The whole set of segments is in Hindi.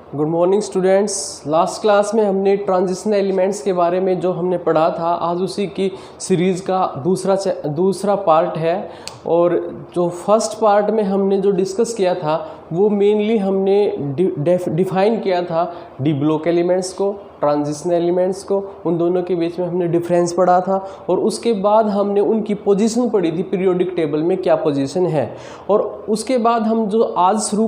Good morning students. Last class में हमने ट्रांजिशन एलिमेंट्स के बारे में जो हमने पढ़ा था, आज उसी की सीरीज़ का दूसरा पार्ट है। और जो फर्स्ट पार्ट में हमने जो डिस्कस किया था वो मेनली हमने डिफाइन किया था डी ब्लॉक एलिमेंट्स को, ट्रांजिशन एलिमेंट्स को, उन दोनों के बीच में हमने डिफरेंस पढ़ा था। और उसके बाद हमने उनकी पोजीशन पढ़ी थी, पीरियोडिक टेबल में क्या पोजीशन है। और उसके बाद हम जो आज शुरू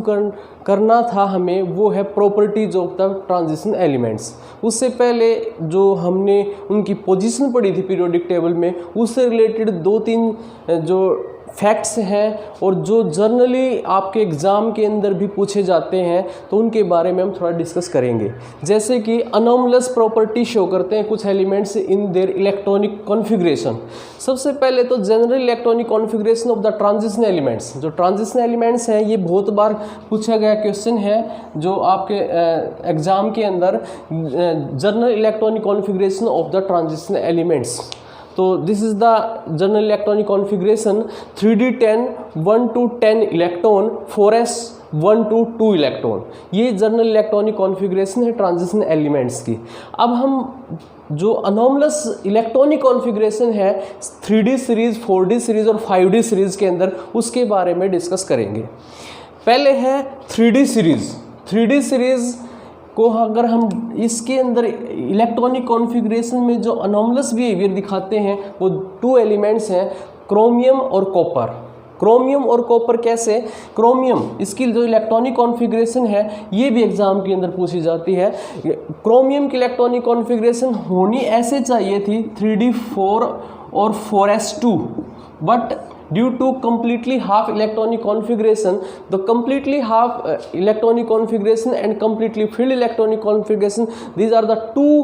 करना था हमें, वो है properties of the transition elements. उससे पहले जो हमने उनकी पोजीशन पढ़ी थी पीरियोडिक टेबल में, उससे रिलेटेड 2-3 जो फैक्ट्स हैं और जो जनरली आपके एग्ज़ाम के अंदर भी पूछे जाते हैं, तो उनके बारे में हम थोड़ा डिस्कस करेंगे। जैसे कि अनोमलस प्रॉपर्टी शो करते हैं कुछ elements in their electronic configuration. सबसे पहले तो general electronic configuration of the transition elements. जो ट्रांजिशन एलिमेंट्स हैं, ये बहुत बार पूछा गया क्वेश्चन है जो आपके एग्ज़ाम के अंदर, general electronic configuration of the transition elements. तो this is the general electronic configuration 3d10 1 to 10 electron, 4s 1 to 2 electron. ये जनरल इलेक्ट्रॉनिक कॉन्फ़िगरेशन है ट्रांजिशन एलिमेंट्स की। अब हम जो अनोमलस इलेक्ट्रॉनिक कॉन्फ़िगरेशन है 3d सीरीज़, 4d सीरीज़ और 5d सीरीज़ के अंदर, उसके बारे में डिस्कस करेंगे। पहले है 3d सीरीज़। 3d सीरीज़ को अगर हम इसके अंदर इलेक्ट्रॉनिक कॉन्फ़िगरेशन में जो अनोमलस बिहेवियर दिखाते हैं वो 2 एलिमेंट्स हैं, क्रोमियम और कॉपर। क्रोमियम और कॉपर कैसे? क्रोमियम, इसकी जो इलेक्ट्रॉनिक कॉन्फ़िगरेशन है ये भी एग्ज़ाम के अंदर पूछी जाती है। क्रोमियम की इलेक्ट्रॉनिक कॉन्फ़िगरेशन होनी ऐसे चाहिए थी 3d4 और 4s2, but due to completely half electronic configuration, the completely half electronic configuration and completely filled electronic configuration, these are the two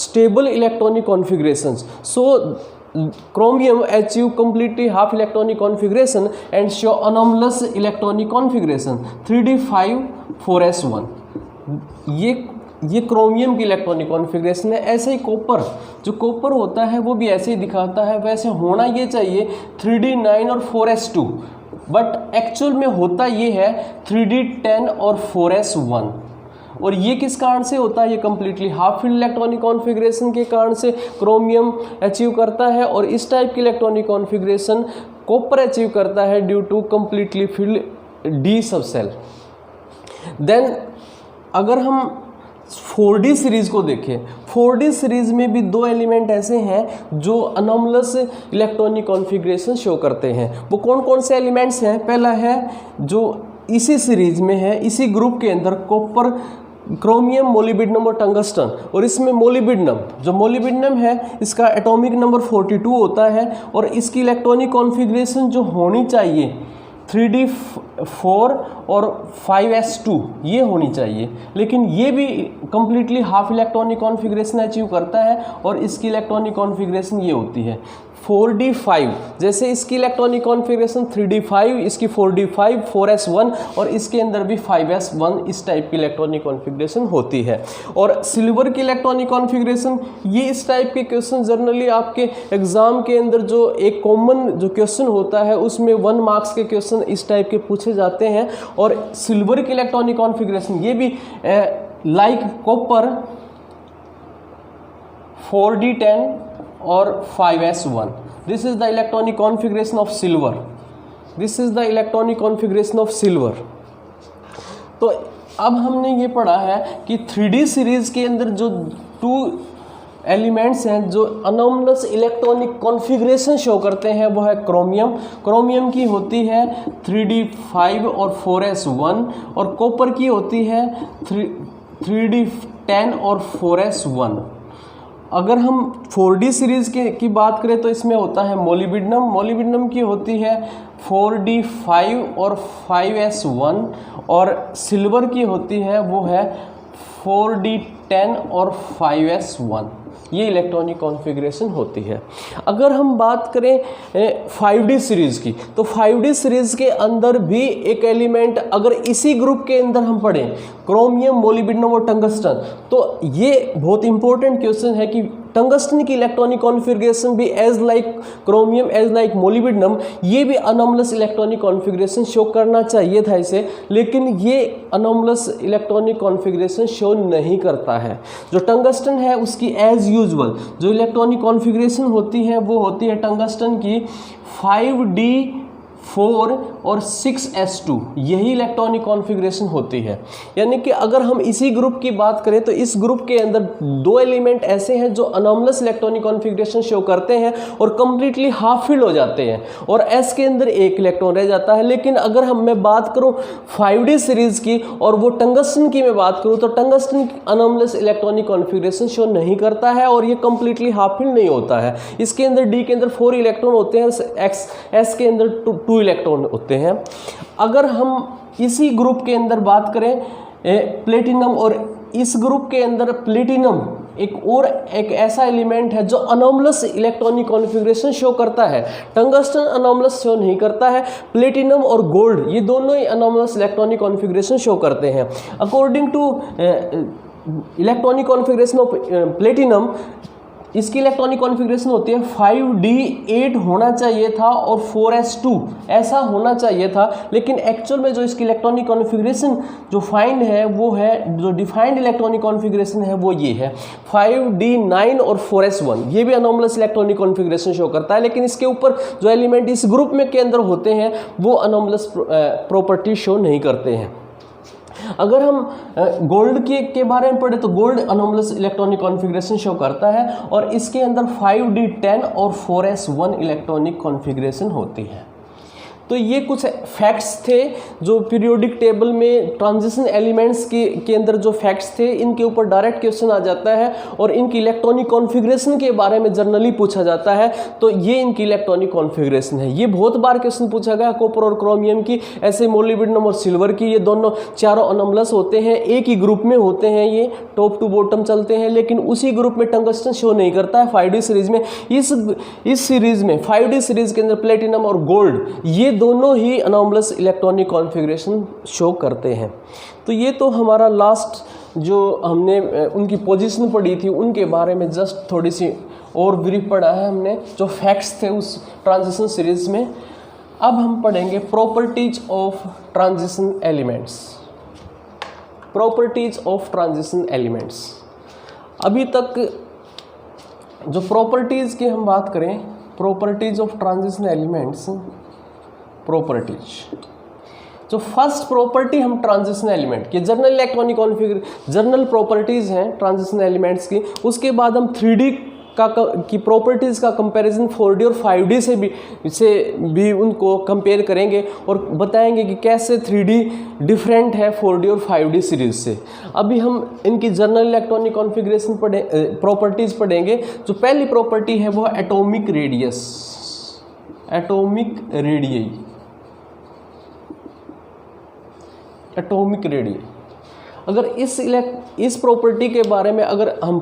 stable electronic configurations. So chromium achieve completely half electronic configuration and show anomalous electronic configuration 3d5 4s1। ये क्रोमियम की इलेक्ट्रॉनिक कॉन्फ़िगरेशन है। ऐसे ही कॉपर, जो कॉपर होता है वो भी ऐसे ही दिखाता है। वैसे होना ये चाहिए 3d9 और 4s2, बट एक्चुअल में होता ये है 3d10 और 4s1। और ये किस कारण से होता है? ये completely half field electronic configuration के कारण से क्रोमियम अचीव करता है, और इस टाइप की इलेक्ट्रॉनिक कॉन्फ़िगरेशन कॉपर अचीव करता है due to completely filled D subshell. Then अगर हम 4d सीरीज़ को देखें, 4d सीरीज़ में भी 2 एलिमेंट ऐसे हैं जो अनोमलस इलेक्ट्रॉनिक कॉन्फ़िगरेशन शो करते हैं। वो कौन कौन से एलिमेंट्स हैं? पहला है जो इसी सीरीज़ में है, इसी ग्रुप के अंदर, कॉपर, क्रोमियम, मोलिब्डेनम और टंगस्टन। और इसमें मोलिब्डेनम, जो मोलिब्डेनम है इसका एटॉमिक नंबर 42 होता है, और इसकी इलेक्ट्रॉनिक कॉन्फ़िगरेशन जो होनी चाहिए 3d4 और 5s2 ये होनी चाहिए। लेकिन ये भी completely half electronic configuration achieve करता है, और इसकी इलेक्ट्रॉनिक कॉन्फ़िगरेशन ये होती है 4d5। जैसे इसकी इलेक्ट्रॉनिक कॉन्फ़िगरेशन 3d5, इसकी 4d5, 4s1 और इसके अंदर भी 5s1, इस टाइप की इलेक्ट्रॉनिक कॉन्फ़िगरेशन होती है। और सिल्वर की इलेक्ट्रॉनिक कॉन्फ़िगरेशन, ये इस टाइप के क्वेश्चन जनरली आपके एग्ज़ाम के अंदर जो एक कॉमन जो क्वेश्चन होता है उसमें 1 मार्क्स के क्वेश्चन इस टाइप के पूछे जाते हैं। और सिल्वर की इलेक्ट्रॉनिक कॉन्फ़िगरेशन ये भी लाइक कॉपर 4d10 और 5s1। This is the electronic configuration of silver. This is the electronic configuration of silver. तो अब हमने ये पढ़ा है कि 3d सीरीज़ के अंदर जो 2 एलिमेंट्स हैं जो अनोमलस इलेक्ट्रॉनिक कॉन्फ़िगरेशन शो करते हैं वो है क्रोमियम। क्रोमियम की होती है 3d5 और 4s1, और कॉपर की होती है 3d10 और 4s1। अगर हम 4d सीरीज़ की बात करें तो इसमें होता है मोलिब्डेनम। मोलिब्डेनम की होती है 4d5 और 5s1, और सिल्वर की होती है वो है 4d10 और 5s1, ये इलेक्ट्रॉनिक कॉन्फ़िगरेशन होती है। अगर हम बात करें 5d सीरीज़ की, तो 5d सीरीज़ के अंदर भी एक एलिमेंट अगर इसी ग्रुप के अंदर हम पढ़ें, क्रोमियम, मोलिब्डेनम और टंगस्टन, तो ये बहुत इंपॉर्टेंट क्वेश्चन है कि टंगस्टन की इलेक्ट्रॉनिक कॉन्फ़िगरेशन भी as like chromium, as like molybdenum, ये भी अनोमलस इलेक्ट्रॉनिक कॉन्फ़िगरेशन शो करना चाहिए था इसे, लेकिन ये अनोमलस इलेक्ट्रॉनिक कॉन्फ़िगरेशन शो नहीं करता है। जो टंगस्टन है उसकी एज यूजुअल जो इलेक्ट्रॉनिक कॉन्फ़िगरेशन होती है वो होती है टंगस्टन की 5d4 और 6s2, यही इलेक्ट्रॉनिक कॉन्फ़िगरेशन होती है। यानी कि अगर हम इसी ग्रुप की बात करें तो इस ग्रुप के अंदर दो एलिमेंट ऐसे हैं जो अनोमलस इलेक्ट्रॉनिक कॉन्फ़िगरेशन शो करते हैं और कंप्लीटली हाफ फिल हो जाते हैं, और s के अंदर एक इलेक्ट्रॉन रह जाता है। लेकिन अगर मैं बात करूं 5d सीरीज़ की और वो टंगस्टन की मैं बात करूं, तो tungsten anomalous electronic configuration show नहीं करता है और ये कंप्लीटली हाफ फिल नहीं होता है। इसके अंदर d के अंदर 4 इलेक्ट्रॉन होते हैं, s के अंदर 2 इलेक्ट्रॉन होते हैं। अगर हम इसी ग्रुप के अंदर बात करें प्लेटिनम, और इस ग्रुप के अंदर प्लेटिनम एक ऐसा एलिमेंट है जो अनोमलस इलेक्ट्रॉनिक कॉन्फ़िगरेशन शो करता है। टंगस्टन अनोमलस शो नहीं करता है, प्लेटिनम और गोल्ड ये दोनों ही अनोमलस इलेक्ट्रॉनिक कॉन्फ़िगरेशन शो करते हैं। According to electronic configuration of platinum, इसकी इलेक्ट्रॉनिक कॉन्फ़िगरेशन होती है 5d8 होना चाहिए था और 4s2 ऐसा होना चाहिए था, लेकिन एक्चुअल में जो इसकी इलेक्ट्रॉनिक कॉन्फ़िगरेशन जो फाइंड है वो है, जो डिफाइंड इलेक्ट्रॉनिक कॉन्फ़िगरेशन है वो ये है 5d9 और 4s1, ये भी अनोमलस इलेक्ट्रॉनिक कॉन्फ़िगरेशन शो करता है। लेकिन इसके ऊपर जो एलिमेंट इस ग्रुप में के अंदर होते हैं वो अनोमलस प्रॉपर्टी शो नहीं करते हैं। अगर हम गोल्ड के बारे में पढ़े तो gold anomalous electronic configuration show करता है और इसके अंदर 5d10 और 4s1 इलेक्ट्रॉनिक कॉन्फ़िगरेशन होती है। तो ये कुछ फैक्ट्स थे जो पीरियोडिक टेबल में ट्रांजिशन एलिमेंट्स के अंदर जो फैक्ट्स थे, इनके ऊपर डायरेक्ट क्वेश्चन आ जाता है और इनकी इलेक्ट्रॉनिक कॉन्फ़िगरेशन के बारे में जनरली पूछा जाता है। तो ये इनकी इलेक्ट्रॉनिक कॉन्फ़िगरेशन है। ये बहुत बार क्वेश्चन पूछा गया कॉपर और क्रोमियम की, ऐसे मोलिब्डेनम और सिल्वर की, ये दोनों चारों अनोमलस होते हैं, एक ही ग्रुप में होते हैं, ये टॉप टू बॉटम चलते हैं, लेकिन उसी ग्रुप में टंगस्टन शो नहीं करता है 5d सीरीज़ में। इस सीरीज़ में 5d सीरीज़ के अंदर प्लेटिनम और गोल्ड ये दोनों ही अनोमलस इलेक्ट्रॉनिक कॉन्फ़िगरेशन शो करते हैं। तो ये तो हमारा लास्ट जो हमने उनकी पोजीशन पढ़ी थी उनके बारे में जस्ट थोड़ी सी और ब्रीफ पढ़ा है हमने, जो फैक्ट्स थे उस ट्रांजिशन सीरीज़ में। अब हम पढ़ेंगे properties of transition elements. Properties of transition elements, अभी तक जो प्रॉपर्टीज़ की हम बात करें, properties of transition elements, properties, जो फर्स्ट प्रॉपर्टी हम ट्रांजिशन एलिमेंट की general electronic configuration, general properties हैं ट्रांजिशन एलिमेंट्स की। उसके बाद हम 3D की प्रॉपर्टीज़ का कंपैरिजन 4D और 5D से भी उनको कंपेयर करेंगे और बताएंगे कि कैसे 3D डिफरेंट है 4D और 5D सीरीज़ से। अभी हम इनकी जनरल इलेक्ट्रॉनिक कॉन्फ़िगरेशन प्रॉपर्टीज़ पढ़ेंगे। जो पहली प्रॉपर्टी है वो है atomic radius, atomic radius, atomic radius. अगर इस प्रॉपर्टी के बारे में अगर हम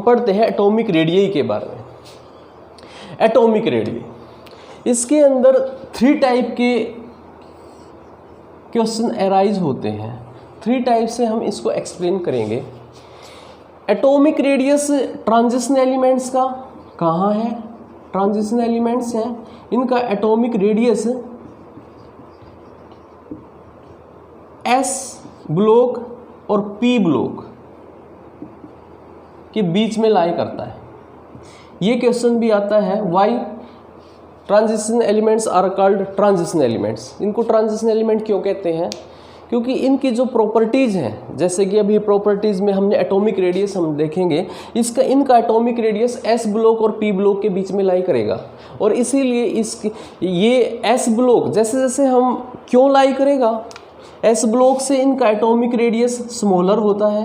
पढ़ते हैं एटॉमिक रेडियस के बारे में, एटॉमिक रेडियस, इसके अंदर 3 टाइप के क्वेश्चन अराइज होते हैं। 3 टाइप से हम इसको एक्सप्लेन करेंगे। एटॉमिक रेडियस ट्रांजिशन एलिमेंट्स का कहाँ है? ट्रांजिशन एलिमेंट्स हैं, इनका एटॉमिक रेडियस s ब्लॉक और p ब्लॉक के बीच में लाई करता है। ये क्वेश्चन भी आता है why transition elements are called transition elements. इनको ट्रांजिशन एलिमेंट क्यों कहते हैं? क्योंकि इनकी जो प्रॉपर्टीज़ हैं, जैसे कि अभी प्रॉपर्टीज़ में हमने एटॉमिक रेडियस हम देखेंगे, इनका एटॉमिक रेडियस s ब्लॉक और p ब्लॉक के बीच में लाई करेगा। और इसीलिए ये s ब्लॉक जैसे जैसे हम क्यों लाई करेगा, s ब्लॉक से इनका एटॉमिक रेडियस स्मॉलर होता है,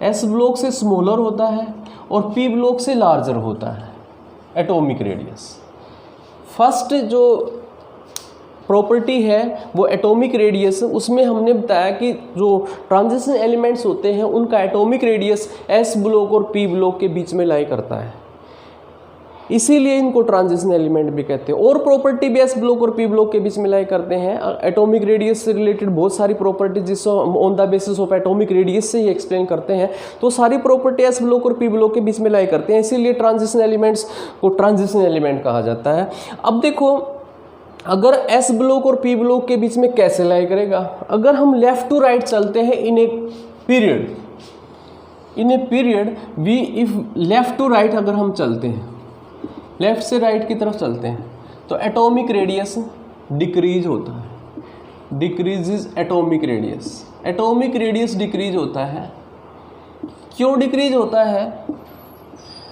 s ब्लॉक से स्मॉलर होता है और p ब्लॉक से लार्जर होता है एटॉमिक रेडियस। फर्स्ट जो प्रॉपर्टी है वो एटॉमिक रेडियस, उसमें हमने बताया कि जो ट्रांजिशन एलिमेंट्स होते हैं उनका एटॉमिक रेडियस एस ब्लॉक और पी ब्लॉक के बीच में लाई करता है, इसीलिए इनको ट्रांजिशन एलिमेंट भी कहते हैं। और प्रॉपर्टी भी एस ब्लॉक और पी ब्लॉक के बीच में लाई करते हैं। एटॉमिक रेडियस से रिलेटेड बहुत सारी प्रॉपर्टी जिसको on the basis of atomic radius से ही एक्सप्लेन करते हैं, तो सारी प्रॉपर्टी एस ब्लॉक और पी ब्लॉक के बीच में लाई करते हैं, इसीलिए ट्रांजिशन एलिमेंट्स को ट्रांजिशन एलिमेंट कहा जाता है। अब देखो, अगर एस ब्लॉक और पी ब्लॉक के बीच में कैसे लाई करेगा, अगर हम लेफ्ट टू राइट चलते हैं in a period we if left to right अगर हम चलते हैं, लेफ्ट से राइट की तरफ चलते हैं, तो एटॉमिक रेडियस डिक्रीज होता है, decreases atomic radius, atomic radius decrease होता है। क्यों डिक्रीज होता है?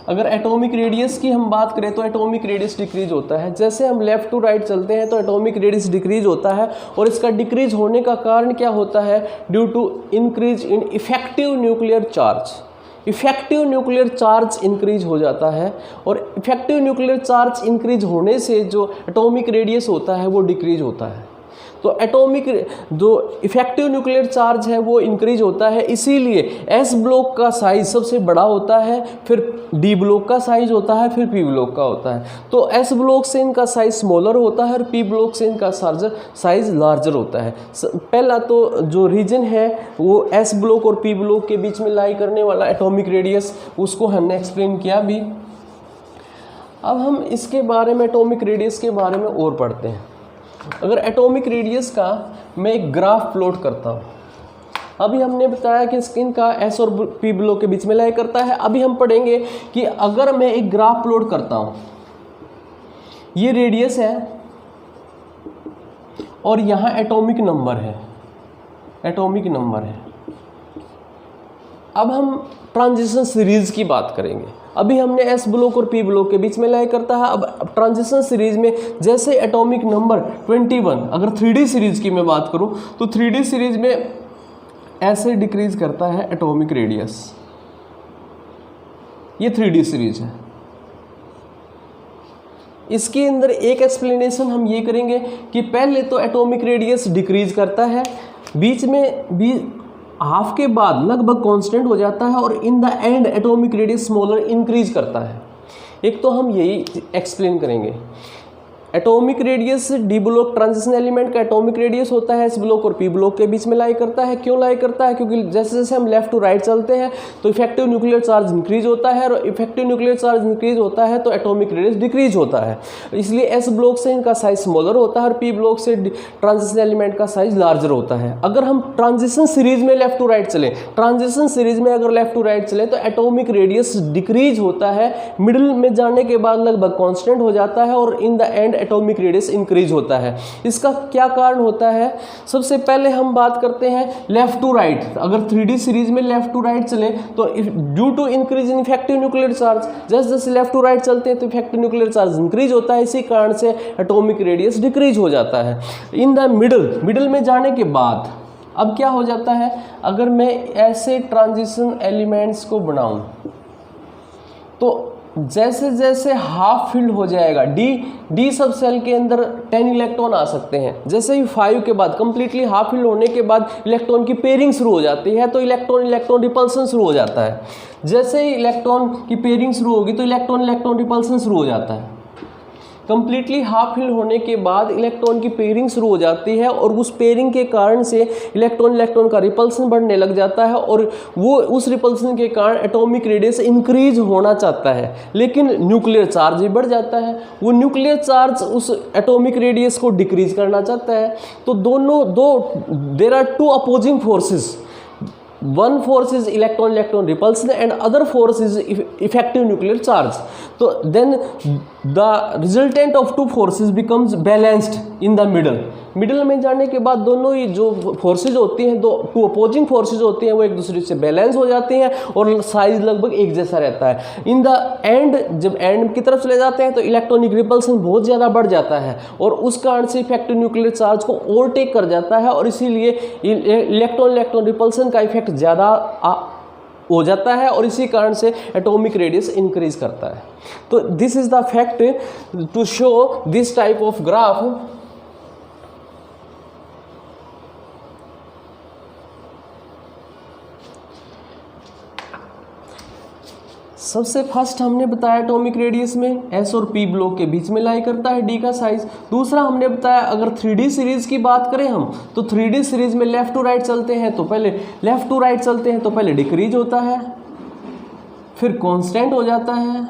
अगर एटॉमिक रेडियस की हम बात करें तो एटॉमिक रेडियस डिक्रीज होता है, जैसे हम लेफ्ट टू राइट चलते हैं तो एटॉमिक रेडियस डिक्रीज होता है, और इसका डिक्रीज होने का कारण क्या होता है? Due to increase in effective nuclear charge. Effective nuclear charge increase हो जाता है, और इफेक्टिव न्यूक्लियर चार्ज इंक्रीज होने से जो एटॉमिक रेडियस होता है वो डिक्रीज होता है। तो एटॉमिक जो इफेक्टिव न्यूक्लियर चार्ज है वो इंक्रीज होता है, इसीलिए एस ब्लॉक का साइज सबसे बड़ा होता है, फिर डी ब्लॉक का साइज होता है, फिर पी ब्लॉक का होता है। तो एस ब्लॉक से इनका साइज स्मॉलर होता है और पी ब्लॉक से इनका साइज लार्जर होता है। पहला तो जो रीजन है वो एस ब्लॉक और पी ब्लॉक के बीच में लाई करने वाला एटॉमिक रेडियस, उसको हमने एक्सप्लेन किया भी। अब हम इसके बारे में, एटॉमिक रेडियस के बारे में और पढ़ते हैं। अगर एटॉमिक रेडियस का मैं एक ग्राफ प्लॉट करता हूँ, अभी हमने बताया कि स्किन का एस और पी ब्लॉक के बीच में लाई करता है। अभी हम पढ़ेंगे कि अगर मैं एक ग्राफ प्लॉट करता हूँ, ये रेडियस है और यहाँ एटॉमिक नंबर है, एटॉमिक नंबर है। अब हम ट्रांजिशन सीरीज की बात करेंगे। अभी हमने एस ब्लॉक और पी ब्लॉक के बीच में लाई करता है। अब ट्रांजिशन सीरीज में जैसे एटॉमिक नंबर 21, अगर 3D सीरीज की मैं बात करूं तो 3D सीरीज में ऐसे डिक्रीज करता है एटॉमिक रेडियस। ये 3D सीरीज है। इसके अंदर एक एक्सप्लेनेशन हम ये करेंगे कि पहले तो एटॉमिक रेडियस डिक्रीज करता है, बीच में भी हाफ के बाद लगभग कांस्टेंट हो जाता है, और in the end atomic radius smaller increase करता है। एक तो हम यही एक्सप्लेन करेंगे। Atomic radius D block transition element का एटॉमिक रेडियस होता है एस ब्लॉक और पी ब्लॉक के बीच में लाई करता है। क्यों लाई करता है? क्योंकि जैसे जैसे हम लेफ्ट टू राइट चलते हैं तो इफेक्टिव न्यूक्लियर चार्ज इंक्रीज होता है, और इफेक्टिव न्यूक्लियर चार्ज इंक्रीज होता है तो एटॉमिक रेडियस डिक्रीज होता है। इसलिए एस ब्लॉक से इनका साइज स्मॉलर होता है और पी ब्लॉक से ट्रांजिशन एलिमेंट का साइज लार्जर होता है। अगर हम ट्रांजिशन सीरीज में लेफ्ट टू राइट चलें, ट्रांजिशन सीरीज में अगर लेफ्ट टू राइट चलें तो एटॉमिक रेडियस डिक्रीज होता है, मिडिल में जाने के बाद लगभग कांस्टेंट हो जाता है, और in the end atomic radius increase होता है। इसका क्या कारण होता है? सबसे पहले हम बात करते हैं लेफ्ट टू राइट। अगर 3D सीरीज में लेफ्ट टू राइट चले तो due to increase in effective nuclear charge, जैसे जैसे लेफ्ट टू राइट चलते हैं तो इफेक्टिव न्यूक्लियर चार्ज इंक्रीज होता है, इसी कारण से एटॉमिक रेडियस डिक्रीज हो जाता है। इन द मिडिल में जाने के बाद अब क्या हो जाता है? अगर मैं ऐसे ट्रांजिशन एलिमेंट्स को बनाऊं तो जैसे जैसे हाफ फिल्ड हो जाएगा, डी सब सेल के अंदर 10 इलेक्ट्रॉन आ सकते हैं। जैसे ही 5 के बाद कंप्लीटली हाफ फिल्ड होने के बाद इलेक्ट्रॉन की पेयरिंग शुरू हो जाती है, तो इलेक्ट्रॉन रिपल्सन शुरू हो जाता है। जैसे ही इलेक्ट्रॉन की पेयरिंग शुरू होगी तो इलेक्ट्रॉन रिपल्सन शुरू हो जाता है। कंप्लीटली हाफ फिल होने के बाद इलेक्ट्रॉन की पेयरिंग शुरू हो जाती है, और उस पेयरिंग के कारण से इलेक्ट्रॉन का रिपल्सन बढ़ने लग जाता है, और वो उस रिपल्सन के कारण एटॉमिक रेडियस इंक्रीज होना चाहता है, लेकिन न्यूक्लियर चार्ज भी बढ़ जाता है। वो न्यूक्लियर चार्ज उस एटॉमिक रेडियस को डिक्रीज करना चाहता है। तो there are two opposing forces. One force is electron repulsion and other force is effective nuclear charge. So then the resultant of two forces becomes balanced in the middle में जाने के बाद दोनों ही जो फोर्सेज होती हैं, दो टू अपोजिंग फोर्सेज होती हैं, वो एक दूसरे से बैलेंस हो जाती हैं और साइज लगभग एक जैसा रहता है। इन द एंड जब एंड की तरफ चले जाते हैं तो इलेक्ट्रॉनिक रिपल्सन बहुत ज़्यादा बढ़ जाता है, और उस कारण से इफेक्टिव न्यूक्लियर चार्ज को ओवरटेक कर जाता है, और इसीलिए इलेक्ट्रॉन रिपल्सन का इफेक्ट ज़्यादा हो जाता है, और इसी कारण से एटॉमिक रेडियस इंक्रीज करता है। तो this is the fact to show this type of graph सबसे फर्स्ट हमने बताया एटॉमिक रेडियस में एस और पी ब्लॉक के बीच में लाई करता है डी का साइज। दूसरा हमने बताया अगर 3D सीरीज की बात करें हम, तो 3D सीरीज में लेफ्ट टू राइट चलते हैं तो पहले डिक्रीज होता है, फिर कांस्टेंट हो जाता है,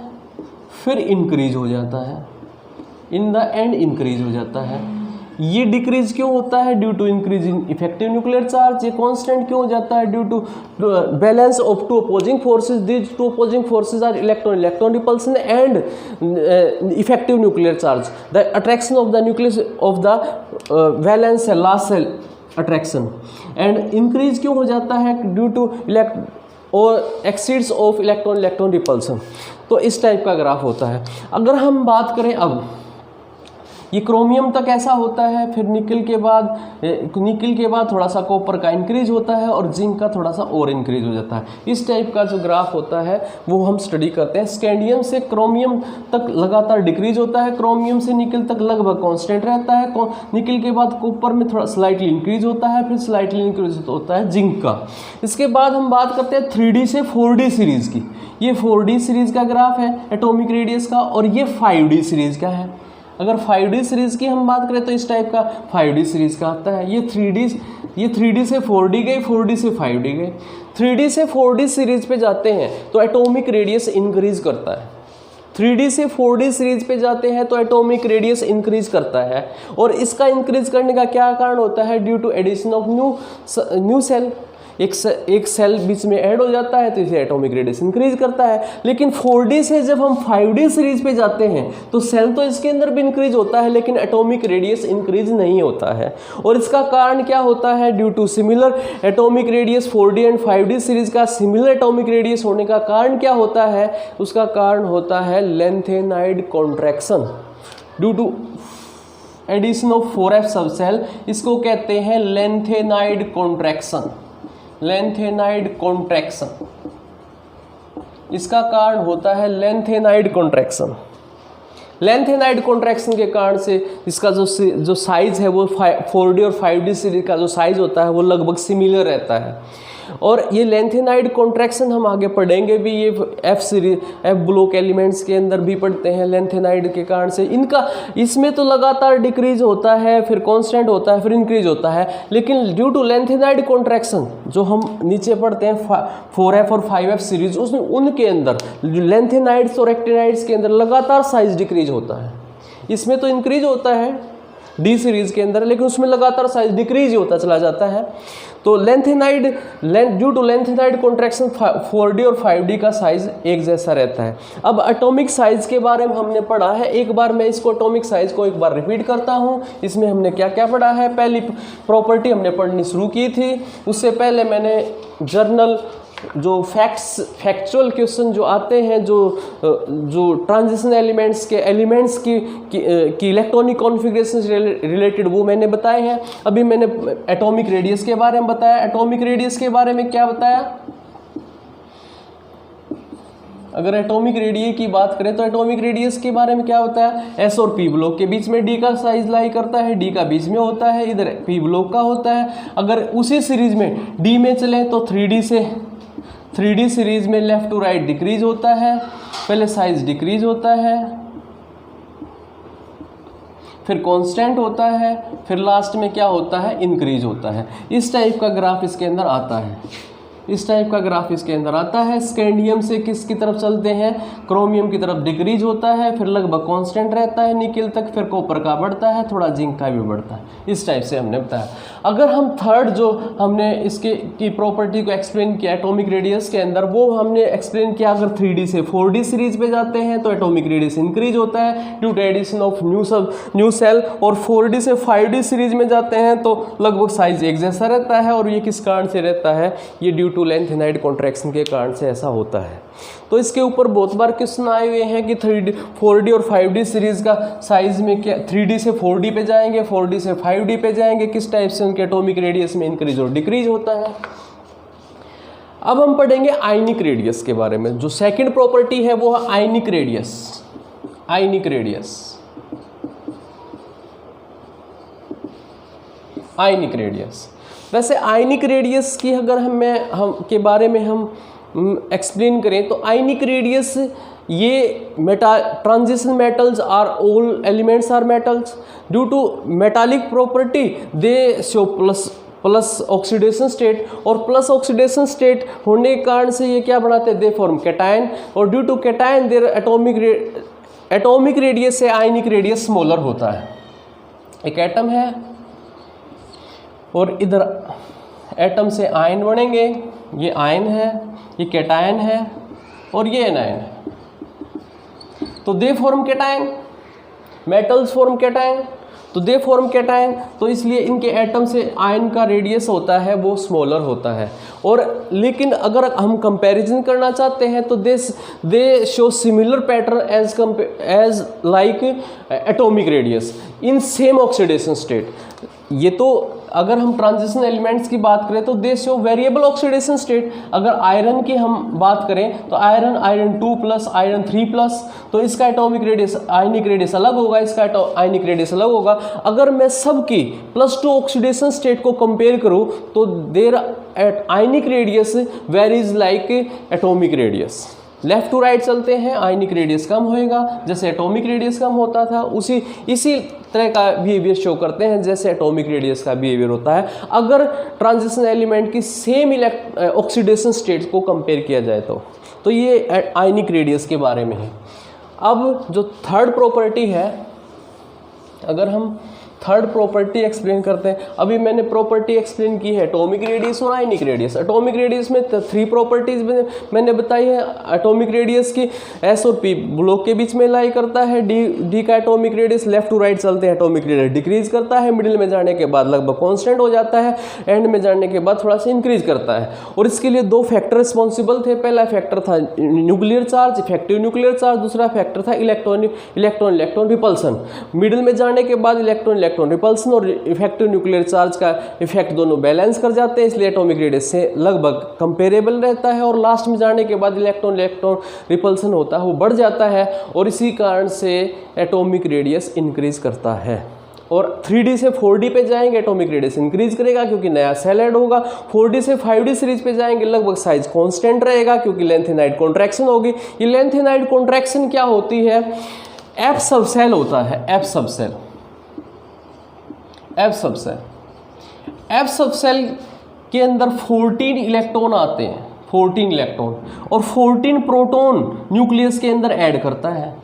फिर इंक्रीज हो जाता है, इन द एंड इंक्रीज हो जाता है। ये डिक्रीज क्यों होता है? Due to increase in effective nuclear charge. ये कांस्टेंट क्यों हो जाता है? Due to balance of two opposing forces. These two opposing forces are electron repulsion and effective nuclear charge. The attraction of the nucleus of the valence last shell attraction. And increase क्यों हो जाता है? ड्यू टू और एक्सीड्स ऑफ इलेक्ट्रॉन रिपल्सन। तो इस टाइप का ग्राफ होता है। अगर हम बात करें अब ये क्रोमियम तक ऐसा होता है, फिर निकल के बाद थोड़ा सा कॉपर का इंक्रीज होता है और जिंक का थोड़ा सा और इंक्रीज हो जाता है। इस टाइप का जो ग्राफ होता है वो हम स्टडी करते हैं। स्कैंडियम से क्रोमियम तक लगातार डिक्रीज होता है, क्रोमियम से निकल तक लगभग कांस्टेंट रहता है, निकल के बाद कॉपर में थोड़ा स्लाइटली इंक्रीज होता है, फिर स्लाइटली इंक्रीज होता है जिंक का। इसके बाद हम बात करते हैं 3D से 4D सीरीज की। ये 4D सीरीज का ग्राफ है एटॉमिक रेडियस का, और ये 5D सीरीज का है। अगर 5D सीरीज की हम बात करें तो इस टाइप का 5D सीरीज का आता है। ये 3D से 4D गई, 4D से 5D गई। 3D से 4D सीरीज पे जाते हैं तो एटॉमिक रेडियस इंक्रीज करता है। 3D से 4D सीरीज पे जाते हैं तो एटॉमिक रेडियस इंक्रीज करता है। और इसका इंक्रीज करने का क्या कारण होता है? Due to addition of new shell. एक सेल बीच में ऐड हो जाता है तो इसे एटॉमिक रेडियस इंक्रीज करता है। लेकिन 4D से जब हम 5D सीरीज पे जाते हैं तो सेल तो इसके अंदर भी इंक्रीज होता है, लेकिन एटॉमिक रेडियस इंक्रीज नहीं होता है। और इसका कारण क्या होता है? Due to similar atomic radius 4D and 5D series का सिमिलर एटॉमिक रेडियस होने का कारण क्या होता है? उसका कारण होता है lanthanide contraction due to addition of 4F subshell. इसको कहते हैं लेंथेनाइड कॉन्ट्रैक्शन। लेंथेनाइड कॉन्ट्रैक्शन, इसका कारण होता है लेंथेनाइड कॉन्ट्रैक्शन। लेंथेनाइड कॉन्ट्रैक्शन के कारण से इसका जो साइज है वो 4D और 5D सीरीज का जो साइज होता है वो लगभग सिमिलर रहता है। और ये लेंथेनाइड कॉन्ट्रैक्शन हम आगे पढ़ेंगे भी, ये F ब्लॉक एलिमेंट्स के अंदर भी पढ़ते हैं। लेंथेनाइड के कारण से इसमें तो लगातार डिक्रीज होता है, फिर कांस्टेंट होता है, फिर इंक्रीज होता है। लेकिन ड्यू टू लेंथेनाइड कॉन्ट्रैक्शन जो हम नीचे पढ़ते हैं 4F और 5F सीरीज, उसमें उनके अंदर लेंथेनाइड्स और एक्टिनाइड्स के अंदर लगातार साइज डिक्रीज होता है। इसमें तो इंक्रीज होता है D सीरीज के अंदर, लेकिन उसमें लगातार साइज डिक्रीज ही होता चला जाता है। तो due to lanthanide contraction 4D और 5D का साइज एक जैसा रहता है। अब एटॉमिक साइज के बारे में हमने पढ़ा है, एक बार मैं इसको एटॉमिक साइज को एक बार रिपीट करता हूँ। इसमें हमने क्या क्या पढ़ा है? पहली प्रॉपर्टी हमने पढ़नी शुरू की थी, उससे पहले मैंने जर्नल जो फैक्चुअल क्वेश्चन जो आते हैं, जो ट्रांजिशन एलिमेंट्स की इलेक्ट्रॉनिक कॉन्फ़िगरेशन से रिलेटेड, वो मैंने बताए हैं। अभी मैंने एटॉमिक रेडियस के बारे में बताया। एटॉमिक रेडियस के बारे में क्या बताया? अगर एटॉमिक रेडियस की बात करें तो एटॉमिक रेडियस के बारे में क्या होता है? एस और पी ब्लॉक के बीच में D का साइज लाई करता है, D का बीच में होता है, इधर पी ब्लॉक का होता है। अगर उसी सीरीज में D में चलें तो 3D सीरीज में लेफ्ट टू राइट डिक्रीज होता है, पहले साइज डिक्रीज होता है, फिर कांस्टेंट होता है, फिर लास्ट में क्या होता है? इंक्रीज होता है। इस टाइप का ग्राफ इसके अंदर आता है। स्कैंडियम से किसकी तरफ चलते हैं? क्रोमियम की तरफ डिक्रीज होता है, फिर लगभग कांस्टेंट रहता है निकल तक, फिर कॉपर का बढ़ता है, थोड़ा जिंक का भी बढ़ता है। इस टाइप से हमने बताया। अगर हम थर्ड जो हमने इसके की प्रॉपर्टी को एक्सप्लेन किया एटॉमिक रेडियस के अंदर, वो हमने एक्सप्लेन किया अगर 3D से 4D सीरीज पे जाते हैं तो एटॉमिक रेडियस इंक्रीज होता है due to addition of new shell, और 4D से 5D सीरीज में जाते हैं तो लगभग साइज एक जैसा रहता है। और ये किस कारण से रहता है? ये ड्यू टू लेंथेनाइड कॉन्ट्रैक्शन के कारण से ऐसा होता है। तो इसके ऊपर बहुत बार क्वेश्चन आए हुए हैं कि 4D और 5D सीरीज का साइज में क्या 3D से 4D पे जाएंगे, 4D से 5D पे जाएंगे, किस टाइप से उनके एटॉमिक रेडियस में इंक्रीज और डिक्रीज होता है। अब हम पढ़ेंगे आयनिक रेडियस के बारे में। जो सेकंड प्रॉपर्टी है वो है आयनिक रेडियस। वैसे आयनिक रेडियस की अगर हम के बारे में हम एक्सप्लेन करें तो आयनिक रेडियस, ये transition metals are all elements are metals due to metallic property they show plus oxidation state, और प्लस ऑक्सीडेशन स्टेट होने के कारण से ये क्या बनाते हैं, दे फॉर्म कैटायन, और due to cation their atomic radius से आयनिक रेडियस स्मॉलर होता है। एक एटम है और इधर एटम से आयन बनेंगे, ये आयन है, ये कैटायन है और ये एनायन है, तो दे form cation, metals form cation, तो दे फॉर्म कैटायन, तो इसलिए इनके एटम से आयन का रेडियस होता है वो स्मॉलर होता है। और लेकिन अगर हम कंपैरिजन करना चाहते हैं तो they show similar pattern as like atomic radius in same oxidation state. ये तो अगर हम ट्रांजिशन एलिमेंट्स की बात करें तो they show variable oxidation state. अगर आयरन की हम बात करें तो आयरन 2 प्लस, आयरन 3 प्लस, तो इसका एटॉमिक रेडियस आयनिक रेडियस अलग होगा, इसका आयनिक रेडियस अलग होगा। अगर मैं सबकी +2 ऑक्सीडेशन स्टेट को कंपेयर करूं तो their ionic radius varies like atomic radius. Left to right चलते हैं, आयनिक रेडियस कम होएगा, जैसे एटॉमिक रेडियस कम होता था इसी तरह का बिहेवियर शो करते हैं जैसे एटॉमिक रेडियस का बिहेवियर होता है अगर ट्रांजिशन एलिमेंट की सेम ऑक्सीडेशन स्टेट्स को कंपेयर किया जाए तो ये आयनिक रेडियस के बारे में है। अब जो थर्ड प्रॉपर्टी है, अगर हम थर्ड प्रॉपर्टी एक्सप्लेन करते हैं, अभी मैंने प्रॉपर्टी एक्सप्लेन की है एटॉमिक रेडियस और आयनिक रेडियस। एटॉमिक रेडियस में 3 प्रॉपर्टीज मैंने बताई है। एटॉमिक रेडियस की S और P ब्लॉक के बीच में लाई करता है, डी का atomic radius left to right चलते हैं, एटॉमिक रेडियस डिक्रीज करता है, मिडिल में जाने के बाद लगभग कांस्टेंट हो जाता है, एंड में जाने के बाद थोड़ा सा इंक्रीज करता है। और इसके लिए 2 फैक्टर रिस्पॉन्सिबल थे। पहला फैक्टर था nuclear charge, effective nuclear charge, दूसरा फैक्टर था इलेक्ट्रॉन रिपल्सन। मिडिल में जाने के बाद इलेक्ट्रॉन रिपल्सन और इफेक्टिव न्यूक्लियर चार्ज का इफेक्ट दोनों बैलेंस कर जाते हैं, इसलिए एटॉमिक रेडियस से लगभग कंपेरेबल रहता है। और लास्ट में जाने के बाद इलेक्ट्रॉन रिपल्सन होता है वो बढ़ जाता है, और इसी कारण से एटॉमिक रेडियस इंक्रीज करता है। और 3D से 4D पे जाएंगे, एटॉमिक रेडियस इंक्रीज करेगा क्योंकि नया सेल ऐड होगा। 4D से 5D सीरीज पे जाएंगे, लगभग साइज कांस्टेंट रहेगा क्योंकि लेंथेनाइड कॉन्ट्रैक्शन होगी। ये लेंथेनाइड कॉन्ट्रैक्शन क्या होती है, एफ सबसेल होता है, एफ सबसेल के अंदर 14 इलेक्ट्रॉन आते हैं, 14 इलेक्ट्रॉन, और 14 प्रोटॉन न्यूक्लियस के अंदर ऐड करता है।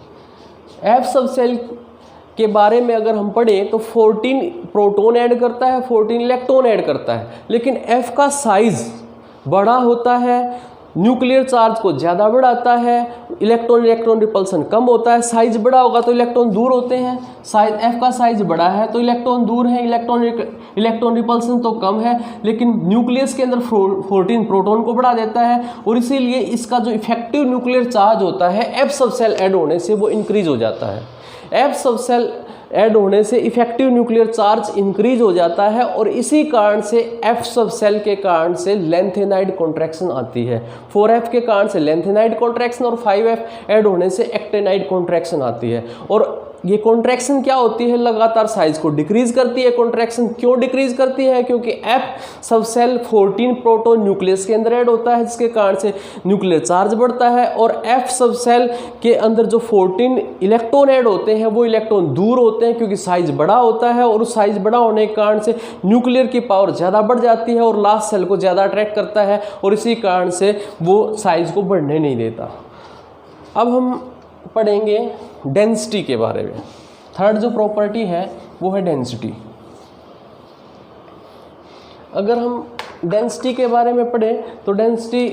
एफ सबसेल के बारे में अगर हम पढ़ें तो 14 प्रोटॉन ऐड करता है, 14 इलेक्ट्रॉन ऐड करता है, लेकिन एफ का साइज बड़ा होता है, न्यूक्लियर चार्ज को ज़्यादा बढ़ाता है, इलेक्ट्रॉन रिपल्सन कम होता है। साइज बड़ा होगा तो इलेक्ट्रॉन दूर होते हैं, साइज एफ का साइज बड़ा है तो इलेक्ट्रॉन दूर है, इलेक्ट्रॉन रिपल्सन तो कम है, लेकिन न्यूक्लियस के अंदर 14 प्रोटॉन को बढ़ा देता है, और इसीलिए इसका जो इफेक्टिव न्यूक्लियर चार्ज होता है एफ सबसेल ऐड होने से वो इंक्रीज हो जाता है। एफ सबसेल ऐड होने से इफेक्टिव न्यूक्लियर चार्ज इंक्रीज हो जाता है, और इसी कारण से एफ सबसेल के कारण से लेंथेनाइड कॉन्ट्रैक्शन आती है। 4F के कारण से लेंथेनाइड कॉन्ट्रैक्शन और 5F ऐड होने से एक्टेनाइड कॉन्ट्रैक्शन आती है। और ये कॉन्ट्रैक्शन क्या होती है, लगातार साइज को डिक्रीज करती है। कॉन्ट्रैक्शन क्यों डिक्रीज करती है, क्योंकि एफ सबसेल 14 प्रोटॉन न्यूक्लियस के अंदर ऐड होता है, जिसके कारण से न्यूक्लियर चार्ज बढ़ता है, और एफ सबसेल के अंदर जो 14 इलेक्ट्रॉन ऐड होते हैं वो इलेक्ट्रॉन दूर होते हैं क्योंकि साइज बड़ा होता है, और उस साइज बड़ा होने के कारण से न्यूक्लियर की पावर ज़्यादा बढ़ जाती है और लास्ट सेल को ज़्यादा अट्रैक्ट करता है, और इसी कारण से वो साइज को बढ़ने नहीं देता। अब हम पढ़ेंगे डेंसिटी के बारे में। थर्ड जो प्रॉपर्टी है वो है डेंसिटी। अगर हम डेंसिटी के बारे में पढ़ें तो डेंसिटी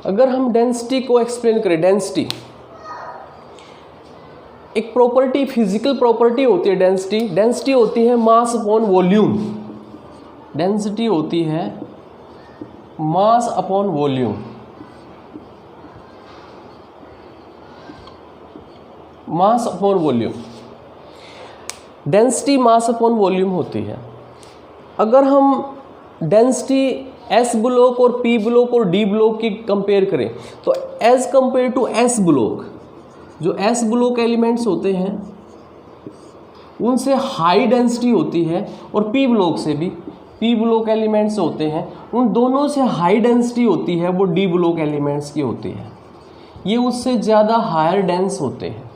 अगर हम डेंसिटी को एक्सप्लेन करें, एक प्रॉपर्टी, फिजिकल प्रॉपर्टी होती है डेंसिटी होती है मास अपॉन वॉल्यूम। डेंसिटी होती है mass upon volume. Mass upon volume, density mass upon volume होती है। अगर हम डेंसिटी एस ब्लॉक और पी ब्लॉक और डी ब्लॉक की कंपेयर करें तो as compare to S block जो एस ब्लॉक एलिमेंट्स होते हैं उनसे हाई डेंसिटी होती है, और पी ब्लॉक से भी, पी ब्लॉक एलिमेंट्स होते हैं उन दोनों से हाई डेंसिटी होती है, वो डी ब्लॉक एलिमेंट्स की होती है। ये उससे ज़्यादा हायर डेंस होते हैं।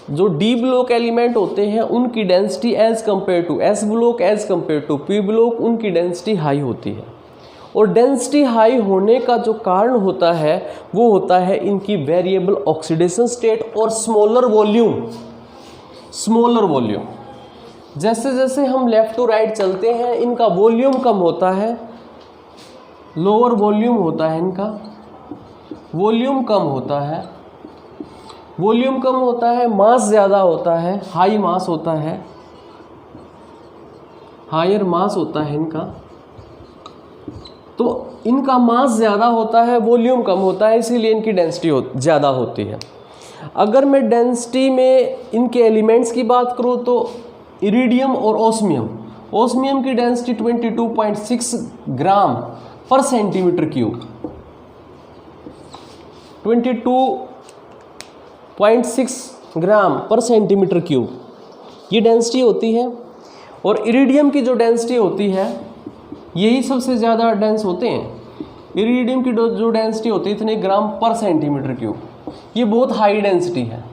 जो डी ब्लॉक एलिमेंट होते हैं उनकी density as compare to S block as compare to P block, उनकी डेंसिटी हाई होती है। और डेंसिटी हाई होने का जो कारण होता है वो होता है इनकी वेरिएबल ऑक्सीडेशन स्टेट और स्मॉलर वॉल्यूम। स्मॉलर वॉल्यूम, जैसे जैसे हम लेफ़्ट टू राइट चलते हैं इनका वॉल्यूम कम होता है, लोअर वॉल्यूम होता है इनका, वॉल्यूम कम होता है, वॉल्यूम कम होता है, मास ज़्यादा होता है, हाई मास होता है, हायर मास होता है इनका। तो इनका मास ज़्यादा होता है, वॉल्यूम कम होता है, इसीलिए इनकी डेंसिटी ज़्यादा होती है। अगर मैं डेंसिटी में इनके एलिमेंट्स की बात करूँ तो इरिडियम और ओस्मियम, ओस्मियम की डेंसिटी 22.6 ग्राम पर सेंटीमीटर क्यूब, 22.6 ग्राम पर सेंटीमीटर क्यूब ये डेंसिटी होती है। और इरिडियम की जो डेंसिटी होती है यही सबसे ज़्यादा डेंस होते हैं। इरिडियम की जो डेंसिटी होती है इतने ग्राम पर सेंटीमीटर क्यूब, ये बहुत हाई डेंसिटी है।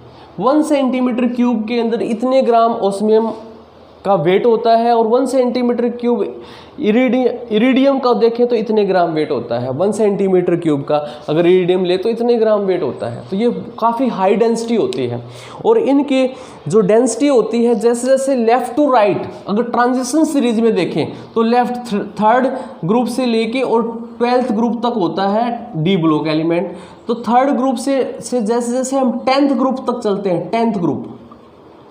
1 सेंटीमीटर क्यूब के अंदर इतने ग्राम ओस्मियम का वेट होता है, और 1 सेंटीमीटर क्यूब इरिडियम का देखें तो इतने ग्राम वेट होता है। 1 सेंटीमीटर क्यूब का अगर इरिडियम ले तो इतने ग्राम वेट होता है। तो ये काफ़ी हाई डेंसिटी होती है। और इनकी जो डेंसिटी होती है जैसे जैसे लेफ़्ट टू राइट, अगर ट्रांजिशन सीरीज में देखें तो लेफ़्ट थर्ड ग्रुप से लेके और 12th ग्रुप तक होता है डी ब्लॉक एलिमेंट। तो थर्ड ग्रुप से जैसे जैसे हम 10th ग्रुप तक चलते हैं, 10th ग्रुप,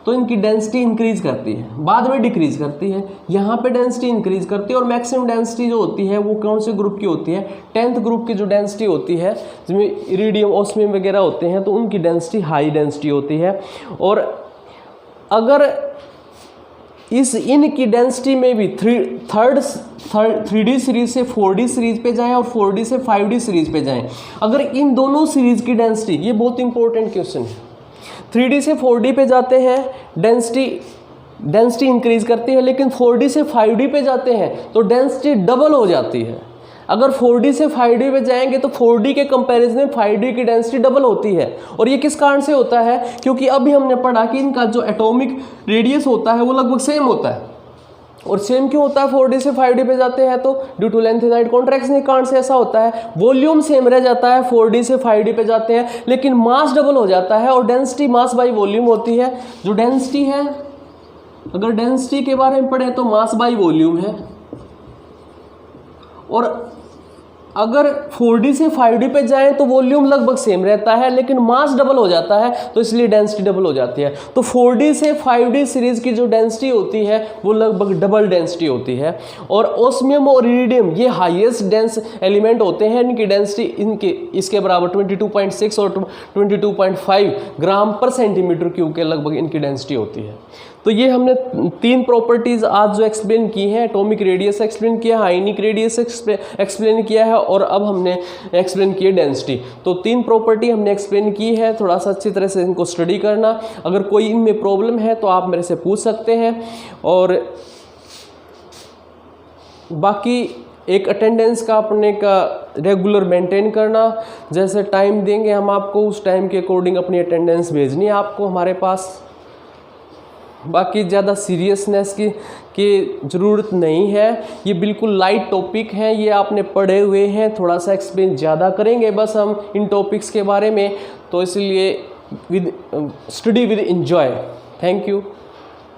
तो इनकी डेंसिटी इंक्रीज करती है, बाद में डिक्रीज करती है। यहाँ पे डेंसिटी इंक्रीज करती है। और मैक्सिमम डेंसिटी जो होती है वो कौन से ग्रुप की होती है? 10th ग्रुप की जो डेंसिटी होती है जिसमें इरिडियम ओस्मियम वगैरह होते हैं, तो उनकी डेंसिटी हाई डेंसिटी होती है। और अगर इनकी डेंसिटी में भी 3D सीरीज से 4D सीरीज पे जाएं और 4D से 5D सीरीज पे जाएं, अगर इन दोनों सीरीज की डेंसिटी, ये बहुत इंपॉर्टेंट क्वेश्चन है, 3D से 4D पे जाते हैं डेंसिटी इंक्रीज करती है, लेकिन 4D से 5D पे जाते हैं तो डेंसिटी डबल हो जाती है। अगर 4D से 5D पे जाएंगे तो 4D के कंपैरिजन में 5D की डेंसिटी डबल होती है। और ये किस कारण से होता है? क्योंकि अभी हमने पढ़ा कि इनका जो एटॉमिक रेडियस होता है वो लगभग सेम होता है। और सेम क्यों होता है 4D से 5D पे जाते हैं? तो ड्यू टू लेंथेनाइड कॉन्ट्रैक्शन के कारण से ऐसा होता है। वॉल्यूम सेम रह जाता है 4D से 5D पे जाते हैं, लेकिन मास डबल हो जाता है। और डेंसिटी मास बाई वॉल्यूम होती है। जो डेंसिटी है, अगर डेंसिटी के बारे में पढ़े तो मास बाई वॉल्यूम है। और अगर 4D से 5D पे जाएं तो वॉल्यूम लगभग सेम रहता है, लेकिन मास डबल हो जाता है, तो इसलिए डेंसिटी डबल हो जाती है। तो 4D से 5D सीरीज की जो डेंसिटी होती है वो लगभग डबल डेंसिटी होती है। और ओस्मियम और इरिडियम ये हाईएस्ट डेंस एलिमेंट होते हैं। इनकी डेंसिटी इसके बराबर 22.6 और 22.5 ग्राम पर सेंटीमीटर क्यूब के लगभग इनकी डेंसिटी होती है। तो ये हमने 3 प्रॉपर्टीज़ आज जो एक्सप्लेन की हैं, एटॉमिक रेडियस एक्सप्लेन किया है, आयनिक रेडियस एक्सप्लेन किया है, और अब हमने एक्सप्लेन किया डेंसिटी। तो 3 प्रॉपर्टी हमने एक्सप्लेन की है। थोड़ा सा अच्छी तरह से इनको स्टडी करना। अगर कोई इनमें प्रॉब्लम है तो आप मेरे से पूछ सकते हैं। और बाकी एक अटेंडेंस का अपने का रेगुलर मेंटेन करना। जैसे टाइम देंगे हम आपको, उस टाइम के अकॉर्डिंग अपनी अटेंडेंस भेजनी है आपको हमारे पास। बाकी ज़्यादा सीरियसनेस की ज़रूरत नहीं है। ये बिल्कुल लाइट टॉपिक हैं, ये आपने पढ़े हुए हैं। थोड़ा सा एक्सप्लेन ज़्यादा करेंगे बस हम इन टॉपिक्स के बारे में, तो इसलिए study with enjoy. Thank you.